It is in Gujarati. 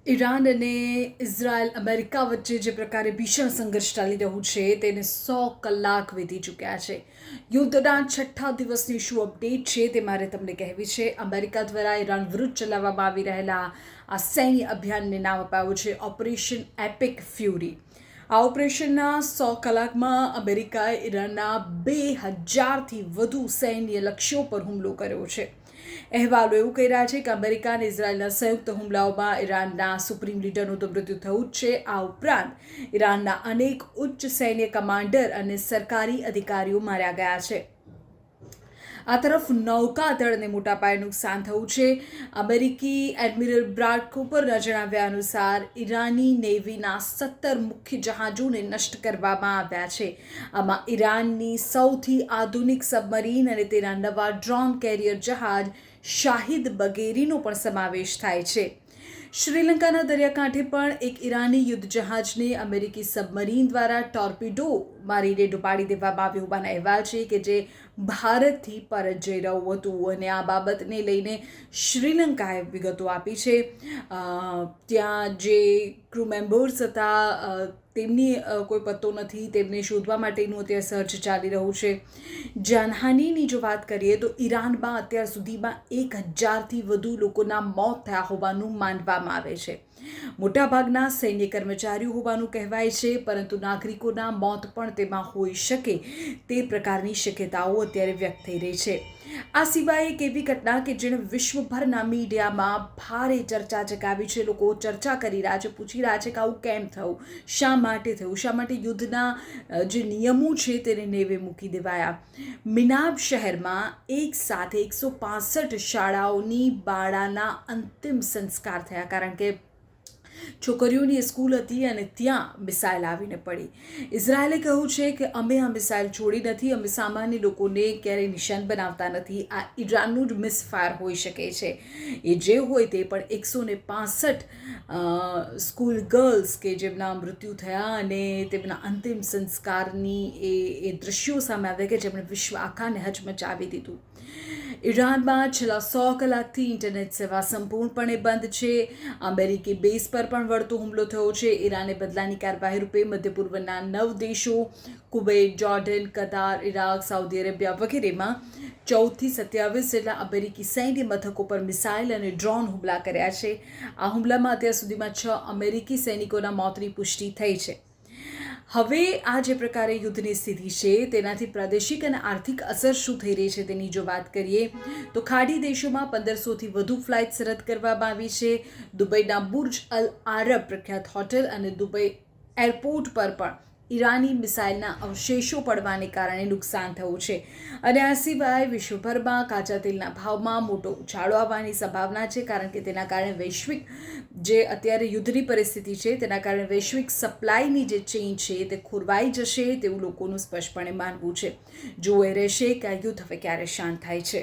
ઈરાન અને ઇઝરાયલ અમેરિકા વચ્ચે જે પ્રકારે ભીષણ સંઘર્ષ ચાલી રહ્યું છે તેને 100 કલાક વીતી ચૂક્યા છે. યુદ્ધના છઠ્ઠા દિવસની શું અપડેટ છે તે મારે તમને કહેવી છે. અમેરિકા દ્વારા ઈરાન વિરુદ્ધ ચલાવવામાં આવી રહેલા આ સૈન્ય અભિયાનને નામ અપાયું છે ઓપરેશન એપિક ફ્યુરી. આ ઓપરેશનના 100 કલાકમાં અમેરિકાએ ઈરાનના 2000થી વધુ સૈન્ય લક્ષ્યો પર હુમલો કર્યો છે. અહેવાલો એવું કહી રહ્યા છે કે અમેરિકા અને ઇઝરાયલના સંયુક્ત હુમલાઓમાં ઈરાનના સુપ્રીમ લીડરનું તો મૃત્યુ થયું જ છે. આ ઉપરાંત ઈરાનના અનેક ઉચ્ચ સૈન્ય કમાન્ડર અને સરકારી અધિકારીઓ માર્યા ગયા છે. આ તરફ નૌકાદળને મોટા પાયે નુકસાન થયું છે. અમેરિકી એડમિરલ બ્રાડ કૂપરના જણાવ્યા અનુસાર ઈરાની નેવીના 17 મુખ્ય જહાજોને નષ્ટ કરવામાં આવ્યા છે. આમાં ઈરાનની સૌથી આધુનિક સબમરીન અને તેના નવા ડ્રોન કેરિયર જહાજ શાહિદ બગેરીનો પણ સમાવેશ થાય છે. શ્રીલંકાના દરિયાકાંઠે પણ એક ઈરાની યુદ્ધ જહાજને અમેરિકી સબમરીન દ્વારા ટોર્પિડો મારીને ડૂબાડી દેવામાં આવ્યું હોવાના અહેવાલ છે કે જે ભારતથી પરત જઈ રહ્યું હતું. અને આ બાબતને લઈને શ્રીલંકાએ વિગતો આપી છે. ત્યાં જે ક્રૂ મેમ્બર્સ હતા તેમની કોઈ પત્તો નથી. તેમને શોધવા માટેનું અત્યારે સર્ચ ચાલી રહ્યું છે. જાનહાનિની જો વાત કરીએ તો ઈરાનમાં અત્યાર સુધીમાં 1000થી વધુ લોકોના મોત થયા હોવાનું માનવામાં આવે છે. મોટાભાગના સૈન્ય કર્મચારીઓ હોવાનું કહેવાય છે, પરંતુ નાગરિકોના મોત પણ તેમાં હોઈ શકે તે પ્રકારની શક્યતાઓ અત્યારે વ્યક્ત થઈ રહી છે. આ સિવાય એક એવી ઘટના કે જેણે વિશ્વભરના મીડિયામાં ભારે ચર્ચા જગાવી છે. લોકો ચર્ચા કરી રહ્યા છે, પૂછી રહ્યા છે કે આવું કેમ થયું, શા માટે થયું, શા માટે યુદ્ધના જે નિયમો છે તેને નેવે મૂકી દેવાયા. મિનાબ શહેરમાં એક સાથે 165 શાળાઓની બાળાના અંતિમ સંસ્કાર થયા, કારણ કે છોકરીઓની સ્કૂલ હતી અને ત્યાં મિસાઇલ આવીને પડી. ઇઝરાયલે કહ્યું છે કે અમે આ મિસાઇલ છોડી નથી, અમે સામાન્ય લોકોને ક્યારેય નિશાન બનાવતા નથી. આ ઈરાનનું જ મિસફાયર હોઈ શકે છે. એ જે હોય તે પણ 165 સ્કૂલ ગર્લ્સ કે જેમના મૃત્યુ થયા અને તેમના અંતિમ સંસ્કારની એ દ્રશ્યો સામે આવ્યા કે જેમણે વિશ્વ આખાને હચમચાવી દીધું. ઈરાનમાં છેલ્લા 100 કલાકથી ઇન્ટરનેટ સેવા સંપૂર્ણપણે બંધ છે. અમેરિકી બેઝ પર પણ વળતો હુમલો થયો છે. ઈરાને બદલાની કાર્યવાહી રૂપે મધ્ય પૂર્વના 9 દેશો કુવૈત, જોર્ડન, કતાર, ઇરાક, સાઉદી અરેબિયા વગેરેમાં 14થી 27 જેટલા અમેરિકી સૈન્ય મથકો પર મિસાઇલ અને ડ્રોન હુમલા કર્યા છે. આ હુમલામાં અત્યાર સુધીમાં 6 અમેરિકી સૈનિકોના મોતની પુષ્ટિ થઈ છે. હવે આ જે પ્રકારે યુદ્ધની સ્થિતિ છે તેનાથી પ્રાદેશિક અને આર્થિક અસર શું થઈ રહી છે તેની જો વાત કરીએ તો ખાડી દેશોમાં 1500થી વધુ ફ્લાઇટ્સ રદ કરવામાં આવી છે. દુબઈના બુર્જ અલ આરબ પ્રખ્યાત હોટેલ અને દુબઈ એરપોર્ટ પર પણ ઈરાની મિસાઇલના અવશેષો પડવાને કારણે નુકસાન થયું છે. અને આ સિવાય વિશ્વભરમાં કાચા તેલના ભાવમાં મોટો ઉછાળો આવવાની સંભાવના છે, કારણ કે તેના કારણે વૈશ્વિક જે અત્યારે યુદ્ધની પરિસ્થિતિ છે તેના કારણે વૈશ્વિક સપ્લાયની જે ચેઇન છે તે ખોરવાઈ જશે તેવું લોકોનું સ્પષ્ટપણે માનવું છે. જોવું એ રહેશે કે આ યુદ્ધ હવે ક્યારે શાંત થાય છે.